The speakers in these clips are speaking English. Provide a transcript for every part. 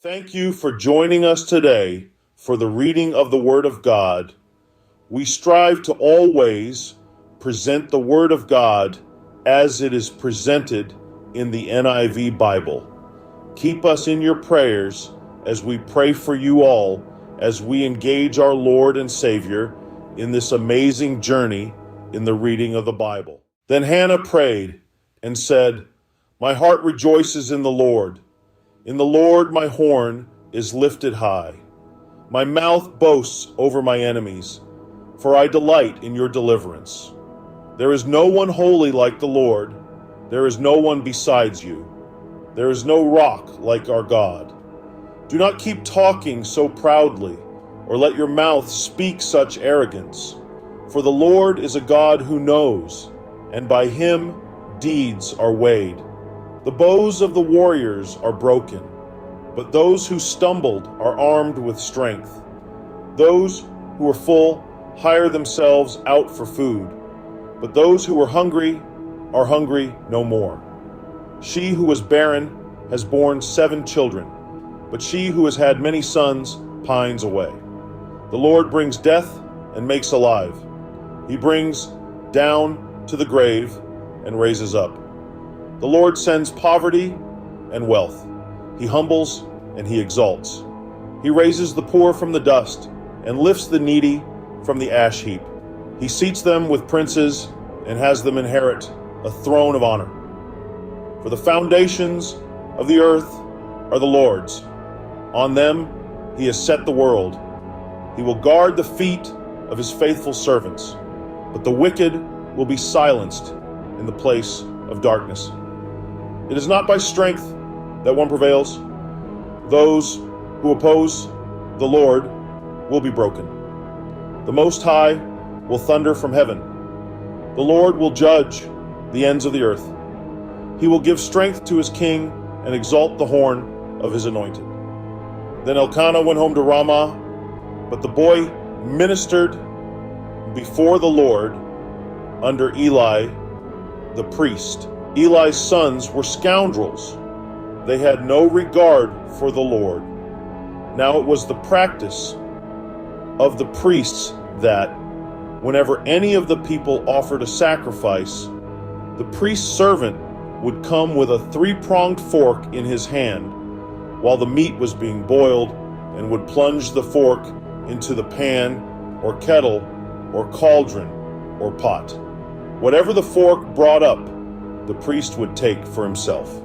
Thank you for joining us today for the reading of the Word of God. We strive to always present the Word of God as it is presented in the NIV Bible. Keep us in your prayers as we pray for you all as we engage our Lord and Savior in this amazing journey in the reading of the Bible. Then Hannah prayed and said, "My heart rejoices in the Lord. In the Lord my horn is lifted high. My mouth boasts over my enemies, for I delight in your deliverance. There is no one holy like the Lord. There is no one besides you. There is no rock like our God. Do not keep talking so proudly, or let your mouth speak such arrogance. For the Lord is a God who knows, and by him deeds are weighed. The bows of the warriors are broken, but those who stumbled are armed with strength. Those who are full hire themselves out for food, but those who are hungry no more. She who was barren has borne 7 children, but she who has had many sons pines away. The Lord brings death and makes alive. He brings down to the grave and raises up. The Lord sends poverty and wealth. He humbles and he exalts. He raises the poor from the dust and lifts the needy from the ash heap. He seats them with princes and has them inherit a throne of honor. For the foundations of the earth are the Lord's. On them he has set the world. He will guard the feet of his faithful servants, but the wicked will be silenced in the place of darkness. It is not by strength that one prevails. Those who oppose the Lord will be broken. The Most High will thunder from heaven. The Lord will judge the ends of the earth. He will give strength to his king and exalt the horn of his anointed." Then Elkanah went home to Ramah, but the boy ministered before the Lord under Eli the priest. Eli's sons were scoundrels. They had no regard for the Lord. Now it was the practice of the priests that, whenever any of the people offered a sacrifice, the priest's servant would come with a 3-pronged fork in his hand while the meat was being boiled, and would plunge the fork into the pan or kettle or cauldron or pot. Whatever the fork brought up, the priest would take for himself.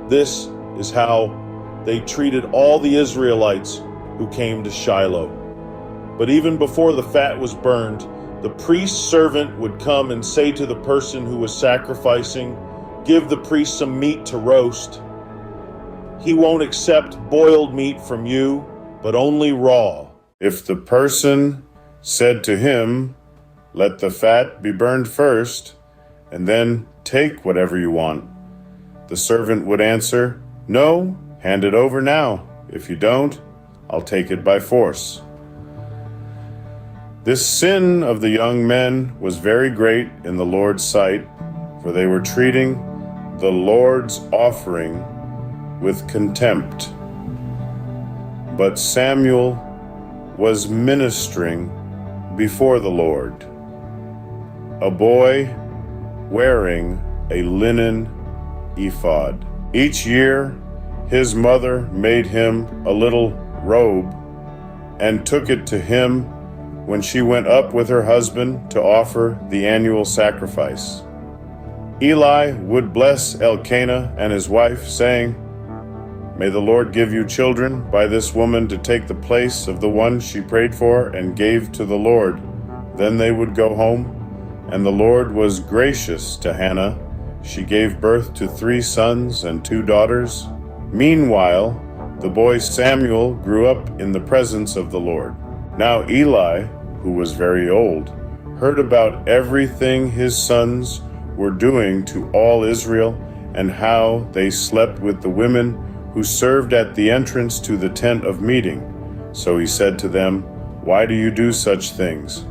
This is how they treated all the Israelites who came to Shiloh. But even before the fat was burned, the priest's servant would come and say to the person who was sacrificing, "Give the priest some meat to roast. He won't accept boiled meat from you, but only raw." If the person said to him, "Let the fat be burned first, and then take whatever you want," the servant would answer, "No, hand it over now. If you don't, I'll take it by force." This sin of the young men was very great in the Lord's sight, for they were treating the Lord's offering with contempt. But Samuel was ministering before the Lord, a boy wearing a linen ephod. Each year, his mother made him a little robe and took it to him when she went up with her husband to offer the annual sacrifice. Eli would bless Elkanah and his wife, saying, "May the Lord give you children by this woman to take the place of the one she prayed for and gave to the Lord." Then they would go home. And the Lord was gracious to Hannah. She gave birth to 3 sons and 2 daughters. Meanwhile, the boy Samuel grew up in the presence of the Lord. Now Eli, who was very old, heard about everything his sons were doing to all Israel, and how they slept with the women who served at the entrance to the tent of meeting. So he said to them, "Why do you do such things?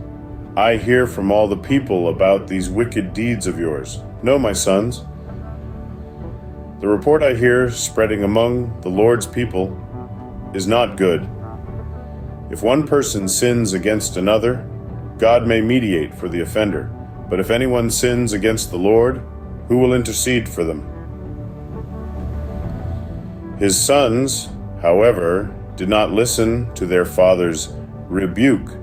I hear from all the people about these wicked deeds of yours. No, my sons. The report I hear spreading among the Lord's people is not good. If one person sins against another, God may mediate for the offender. But if anyone sins against the Lord, who will intercede for them? His sons, however, did not listen to their father's rebuke,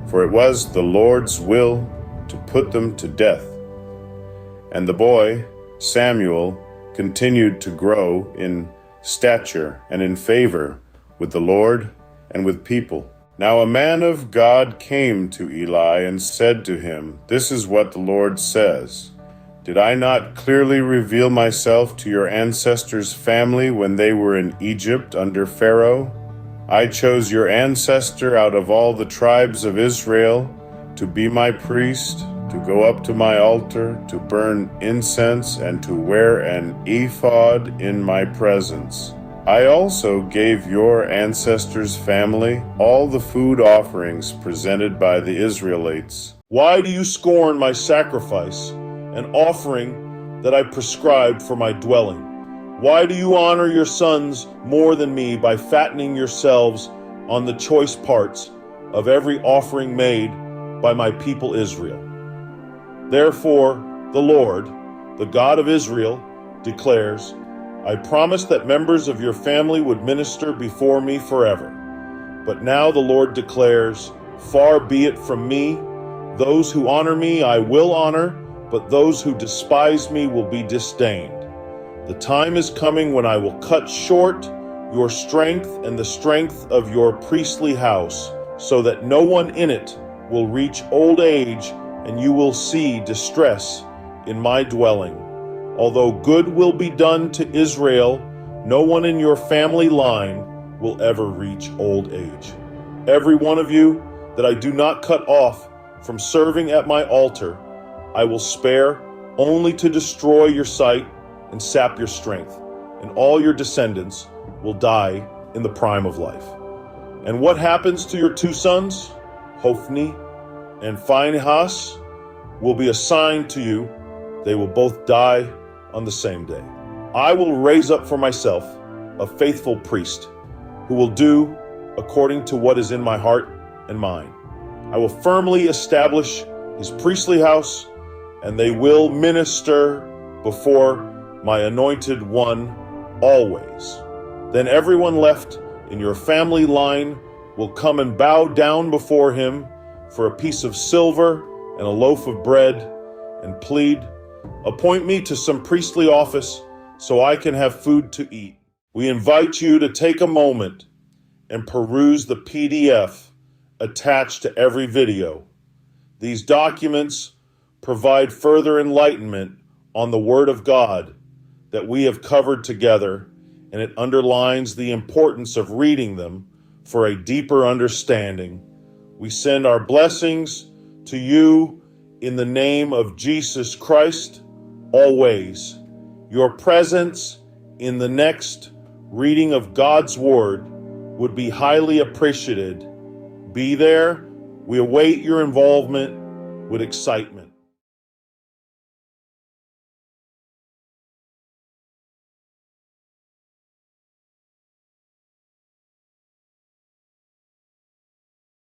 for it was the Lord's will to put them to death. And the boy, Samuel, continued to grow in stature and in favor with the Lord and with people. Now a man of God came to Eli and said to him, "This is what the Lord says. Did I not clearly reveal myself to your ancestors' family when they were in Egypt under Pharaoh? I chose your ancestor out of all the tribes of Israel to be my priest, to go up to my altar, to burn incense, and to wear an ephod in my presence. I also gave your ancestors' family all the food offerings presented by the Israelites. Why do you scorn my sacrifice, an offering that I prescribed for my dwelling? Why do you honor your sons more than me by fattening yourselves on the choice parts of every offering made by my people Israel? Therefore, the Lord, the God of Israel, declares, I promised that members of your family would minister before me forever. But now the Lord declares, far be it from me. Those who honor me I will honor, but those who despise me will be disdained. The time is coming when I will cut short your strength and the strength of your priestly house, so that no one in it will reach old age, and you will see distress in my dwelling. Although good will be done to Israel, no one in your family line will ever reach old age. Every one of you that I do not cut off from serving at my altar, I will spare only to destroy your sight and sap your strength, and all your descendants will die in the prime of life. And what happens to your two sons, Hophni and Phinehas, will be assigned to you. They will both die on the same day. I will raise up for myself a faithful priest who will do according to what is in my heart and mind. I will firmly establish his priestly house, and they will minister before my anointed one always. Then everyone left in your family line will come and bow down before him for a piece of silver and a loaf of bread, and plead, appoint me to some priestly office so I can have food to eat. We invite you to take a moment and peruse the PDF attached to every video. These documents provide further enlightenment on the Word of God that we have covered together, and it underlines the importance of reading them for a deeper understanding. We send our blessings to you in the name of Jesus Christ always. Your presence in the next reading of God's Word would be highly appreciated. Be there. We await your involvement with excitement.